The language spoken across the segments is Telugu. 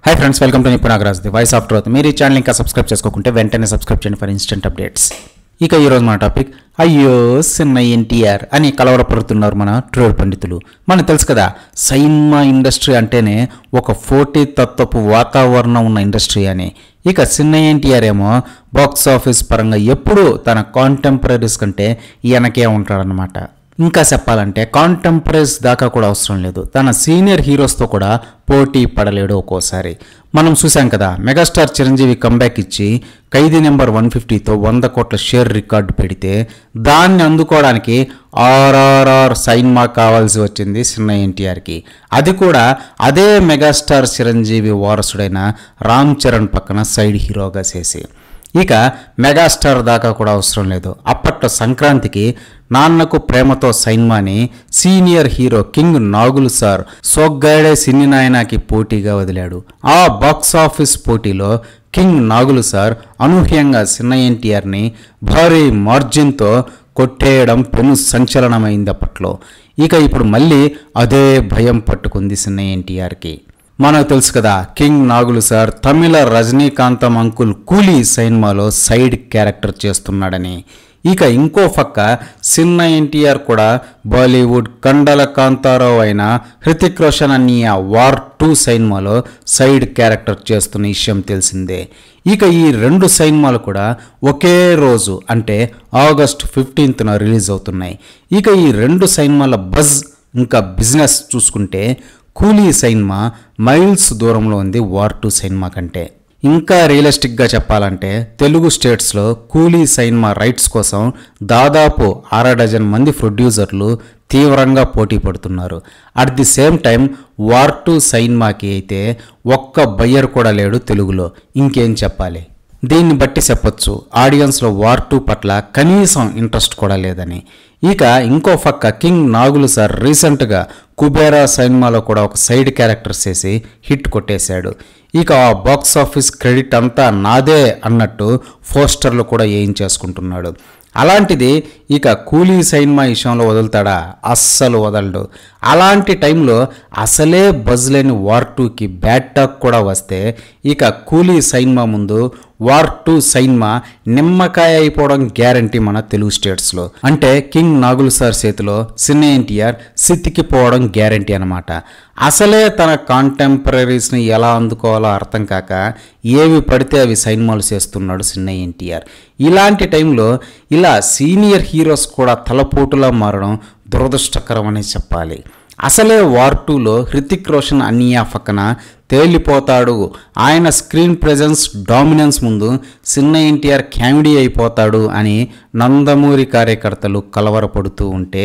Hi friends, welcome to Nipun Nagaraj the voice of truth. మీరు ఈ ఛానల్ ఇంకా సబ్స్క్రైబ్ చేసుకోకుంటే వెంటనే సబ్స్క్రైబ్ చేయండి ఫర్ ఇన్స్టెంట్ అప్డేట్స్. ఇక ఈరోజు మన టాపిక్ అయ్యో సిన్న ఎన్టీఆర్ అని కలవరపడుతున్నారు మన ట్రేడ్ పండితులు. మనకు తెలుసు కదా, సినిమా ఇండస్ట్రీ అంటేనే ఒక పోటీ తత్వపు వాతావరణం ఉన్న ఇండస్ట్రీ అని. ఇక సిన్న ఎన్టీఆర్ ఏమో బాక్స్ ఆఫీస్ పరంగా ఎప్పుడూ తన కాంటెంపరీస్ కంటే వెనకే ఉంటాడనమాట. ఇంకా చెప్పాలంటే కాంటెంపరీస్ దాకా కూడా అవసరం లేదు, తన సీనియర్ హీరోస్తో కూడా పోటీ పడలేడు. ఒక్కోసారి మనం చూసాం కదా, మెగాస్టార్ చిరంజీవి కంబ్యాక్ ఇచ్చి ఖైదీ నెంబర్ 150తో 100 కోట్ల షేర్ రికార్డు పెడితే దాన్ని అందుకోవడానికి ఆర్ఆర్ఆర్ సినిమా కావాల్సి వచ్చింది సిన్న ఎన్టీఆర్కి. అది కూడా అదే మెగాస్టార్ చిరంజీవి వారసుడైన రామ్ చరణ్ పక్కన సైడ్ హీరోగా చేసి. ఇక మెగాస్టార్ దాకా కూడా అవసరం లేదు. అప్పట్లో సంక్రాంతికి Nannaku Prematho సైన్మాని senior hero king నాగులు సార్ సోగ్గాడే సిన్ని నాయనాకి పోటీగా వదిలాడు. ఆ బాక్స్ ఆఫీస్ పోటీలో కింగ్ నాగులు సార్ అనూహ్యంగా సిన్న ఎన్టీఆర్ని భారీ మార్జిన్తో కొట్టేయడం పెను సంచలనమైంది అప్పట్లో. ఇక ఇప్పుడు మళ్ళీ అదే భయం పట్టుకుంది సిన్న ఎన్టీఆర్కి. మనకు తెలుసు కదా, కింగ్ నాగులు సార్ తమిళ రజనీకాంతం అంకుల్ కూలీ సినిమాలో సైడ్ క్యారెక్టర్ చేస్తున్నాడని. ఇక ఇంకో పక్క సిన్న ఎన్టీఆర్ కూడా బాలీవుడ్ కండల కాంతారావు అయిన హృతిక్ రోషన్ అన్నయ్య వార్ 2 సినిమాలో సైడ్ క్యారెక్టర్ చేస్తున్న విషయం తెలిసిందే. ఇక ఈ 2 సినిమాలు కూడా ఒకే రోజు అంటే ఆగస్ట్ 15న రిలీజ్ అవుతున్నాయి. ఇక ఈ 2 సినిమాల బజ్ ఇంకా బిజినెస్ చూసుకుంటే కూలీ సినిమా మైల్స్ దూరంలో ఉంది వార్ 2 సినిమా కంటే. ఇంకా రియలిస్టిక్గా చెప్పాలంటే తెలుగు స్టేట్స్లో కూలీ సినిమా రైట్స్ కోసం దాదాపు 6 డజన్ మంది ప్రొడ్యూసర్లు తీవ్రంగా పోటీ పడుతున్నారు. At the same time war 2 సినిమాకి అయితే ఒక్క బయ్యర్ కూడా లేడు తెలుగులో. ఇంకేం చెప్పాలి? దీన్ని బట్టి చెప్పొచ్చు ఆడియన్స్లో వార్ 2 పట్ల కనీసం ఇంట్రెస్ట్ కూడా లేదని. ఇక ఇంకో పక్క కింగ్ నాగులు సార్ రీసెంట్గా కుబేరా సినిమాలో కూడా ఒక సైడ్ క్యారెక్టర్ చేసి హిట్ కొట్టేశాడు. ఇక ఆ బాక్స్ ఆఫీస్ క్రెడిట్ అంతా నాదే అన్నట్టు పోస్టర్లు కూడా వేయించేసుకుంటున్నాడు. అలాంటిది ఇక కూలీ సినిమా విషయంలో వదులుతాడా? అస్సలు వదలడు. అలాంటి టైంలో అసలే బజ్ లేని వార్ 2కి బ్యాడ్ టాక్ కూడా వస్తే ఇక కూలీ సినిమా ముందు వార్ 2 సినిమా నిమ్మకాయ అయిపోవడం గ్యారంటీ మన తెలుగు స్టేట్స్లో. అంటే కింగ్ నాగులు సార్ చేతిలో సిన్న ఎన్టీఆర్ సితికిపోవడం గ్యారంటీ అనమాట. అసలే తన కాంటెంపరీస్ని ఎలా అందుకోవాలో అర్థం కాక ఏవి పడితే అవి సినిమాలు చేస్తున్నాడు సిన్న ఎన్టీఆర్. ఇలాంటి టైంలో ఇలా సీనియర్ హీరోస్ కూడా తలపోటులా మారడం దురదృష్టకరం అని చెప్పాలి. అసలే వార్ 2లో హృతిక్ రోషన్ అన్నయ్య పక్కన తేలిపోతాడు. ఆయన స్క్రీన్ ప్రెజెన్స్ డామినెన్స్ ముందు సిన్న ఎన్టీఆర్ కామెడీ అయిపోతాడు అని నందమూరి కార్యకర్తలు కలవరపడుతూ ఉంటే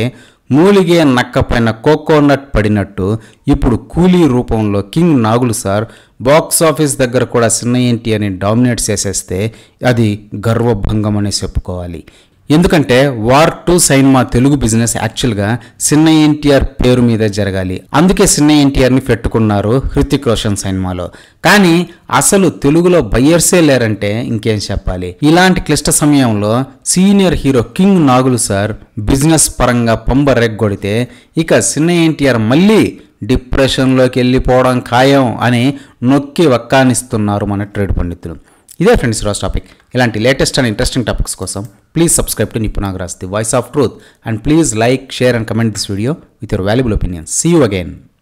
మూలిగే నక్కపైన కోకోనట్ పడినట్టు ఇప్పుడు కూలీ రూపంలో కింగ్ నాగులు సార్ బాక్స్ ఆఫీస్ దగ్గర కూడా సిన్న ఎన్టీఆర్ని డామినేట్ చేసేస్తే అది గర్వభంగం అని చెప్పుకోవాలి. ఎందుకంటే వార్ 2 సినిమా తెలుగు బిజినెస్ యాక్చువల్గా సిన్న ఎన్టీఆర్ పేరు మీద జరగాలి. అందుకే సిన్న ఎన్టీఆర్ని పెట్టుకున్నారు హృతిక్ రోషన్ సినిమాలో. కానీ అసలు తెలుగులో బయ్యర్సే లేరంటే ఇంకేం చెప్పాలి? ఇలాంటి క్లిష్ట సమయంలో సీనియర్ హీరో కింగ్ నాగులు సార్ బిజినెస్ పరంగా పంబ రెగ్గొడితే ఇక సిన్న ఎన్టీఆర్ మళ్ళీ డిప్రెషన్లోకి వెళ్ళిపోవడం ఖాయం అని నొక్కి వక్కానిస్తున్నారు మన ట్రేడ్ పండితులు. ఇదే ఫ్రెండ్స్ ఈరోజు టాపిక్. ఇలాంటి లేటెస్ట్ అండ్ ఇంట్రెస్టింగ్ టాపిక్స్ కోసం please subscribe to Nipun Nagaraj the voice of truth and please like, share and comment this video with your valuable opinions. See you again.